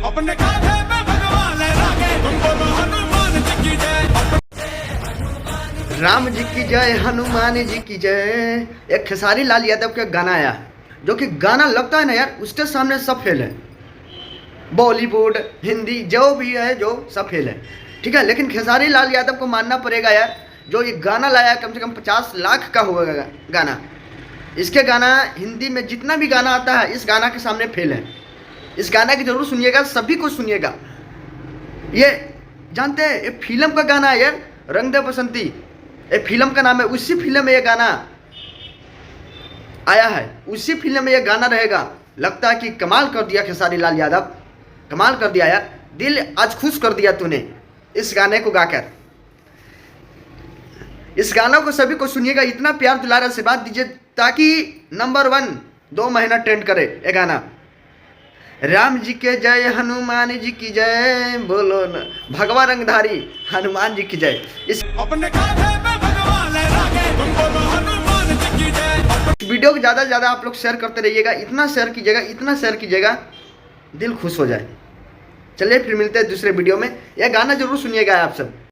अपने कांधे पे भगवान लहराके तुम बोलो हनुमान जी की जय। राम जी की जय, हनुमान जी की जय। एक खेसारी लाल यादव का गाना आया, जो कि गाना लगता है ना यार, उसके सामने सब फेल है। बॉलीवुड, हिंदी जो भी है, जो सब फेल है, ठीक है। लेकिन खेसारी लाल यादव को मानना पड़ेगा यार, जो ये गाना लाया कम से कम 50 लाख का होगा गाना। इसके गाना हिंदी में जितना भी गाना आता है, इस गाना के सामने फेल है। इस गाना की जरूर सुनिएगा, सभी को सुनिएगा। ये जानते हैं, ये फिल्म का गाना है यार, रंग दे बसंती, ये फिल्म का नाम है। उसी फिल्म में ये गाना आया है, उसी फिल्म में ये गाना रहेगा। लगता है कि कमाल कर दिया खेसारी लाल यादव, कमाल कर दिया यार। दिल आज खुश कर दिया तूने इस गाने को गाकर। इस गाना को सभी को सुनिएगा, इतना प्यार दुलार आशीर्वाद दीजिए ताकि नंबर 1 2 महीना ट्रेंड करे ये गाना। राम जी के जय, हनुमान जी की जय, बोलो न भगवा रंगधारी हनुमान जी की जय। इस अपने कांधे पे भगवान लहराके तुम बोलो हनुमान जी की जय। वीडियो को ज़्यादा से ज़्यादा आप लोग शेयर करते रहिएगा, इतना शेयर कीजिएगा, इतना शेयर कीजिएगा, दिल खुश हो जाए। चलिए फिर मिलते हैं दूसरे वीडियो में। यह गाना जरूर सुनिएगा आप सब।